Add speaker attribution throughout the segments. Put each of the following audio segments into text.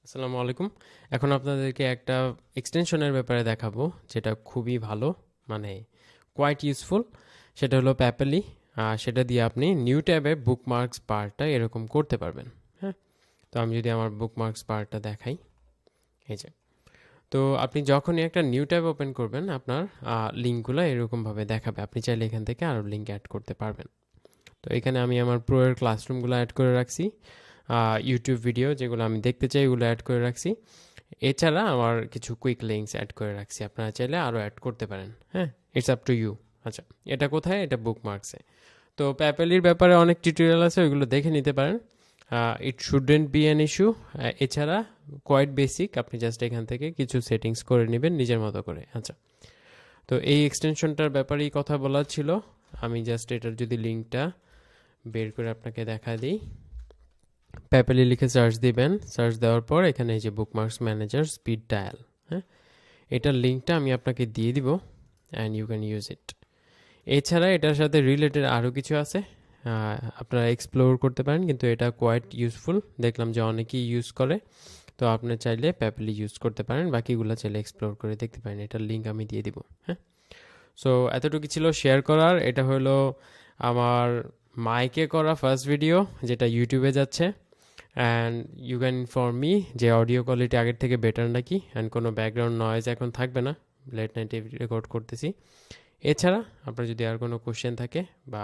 Speaker 1: আসসালামু আলাইকুম। এখন আপনাদেরকে একটা এক্সটেনশনের ব্যাপারে দেখাবো যেটা খুবই ভালো, মানে কোয়াইট ইউজফুল। সেটা হলো প্যাপেলি। সেটা দিয়ে আপনি নিউ ট্যাবে বুকমার্কস বারটা এরকম করতে পারবেন। হ্যাঁ, তো আমি যদি আমার বুকমার্কস বারটা দেখাই, এই যে, তো আপনি যখনই একটা নিউ ট্যাব ওপেন করবেন আপনার লিঙ্কগুলো এরকমভাবে দেখাবে। আপনি চাইলে এখান থেকে আরও লিঙ্ক অ্যাড করতে পারবেন। তো এখানে আমি আমার প্রোয়ের ক্লাসরুমগুলো অ্যাড করে রাখছি, ইউটিউব ভিডিও যেগুলো আমি দেখতে চাই ওগুলো অ্যাড করে রাখছি। এছাড়া আমার কিছু কুইক লিঙ্কস অ্যাড করে রাখছি, আপনারা চাইলে আরও অ্যাড করতে পারেন। হ্যাঁ, ইটস আপ টু ইউ। আচ্ছা, এটা কোথায়? এটা বুকমার্কসে। তো প্যাপেলির ব্যাপারে অনেক টিউটোরিয়াল আছে, ওইগুলো দেখে নিতে পারেন। ইট শুডেন্ট বি অ্যান ইস্যু। এছাড়া কোয়াইট বেসিক, আপনি জাস্ট এখান থেকে কিছু সেটিংস করে নেবেন নিজের মতো করে। আচ্ছা, তো এই এক্সটেনশনটার ব্যাপারেই কথা বলার ছিল। আমি জাস্ট এটার যদি লিঙ্কটা বের করে আপনাকে দেখা দিই, প্যাপেলি লিখে সার্চ দিবেন। সার্চ দেওয়ার পর এখানে এই যে বুকমার্কস ম্যানেজার স্পিড ডায়াল, হ্যাঁ, এটার লিঙ্কটা আমি আপনাকে দিয়ে দিব and you can use it. এছাড়া এটার সাথে রিলেটেড আরও কিছু আছে, আপনারা এক্সপ্লোর করতে পারেন, কিন্তু এটা কোয়াইট ইউজফুল। দেখলাম যে অনেকেই ইউজ করে, তো আপনি চাইলে প্যাপেলি ইউজ করতে পারেন, বাকিগুলো চাইলে এক্সপ্লোর করে দেখতে পারেন। এটার লিঙ্ক আমি দিয়ে দিব। হ্যাঁ, সো এতটুকু ছিল শেয়ার করার। এটা হলো আমার মাইকে করা ফার্স্ট ভিডিও, যেটা ইউটিউবে যাচ্ছে। And you can inform me যে অডিও কোয়ালিটি আগের থেকে বেটার নাকি, অ্যান্ড কোনো ব্যাকগ্রাউন্ড নয়েজ এখন থাকবে না, লেট নাইটে রেকর্ড করতেছি। এছাড়া আপনার যদি আর কোনো কোশ্চেন থাকে বা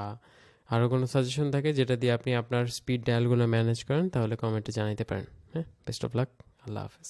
Speaker 1: আরও কোনো সাজেশন থাকে যেটা দিয়ে আপনি আপনার স্পিড ডায়ালগুলো ম্যানেজ করেন, তাহলে কমেন্টে জানাতে পারেন। হ্যাঁ, বেস্ট অফ লাক। আল্লাহ হাফেজ।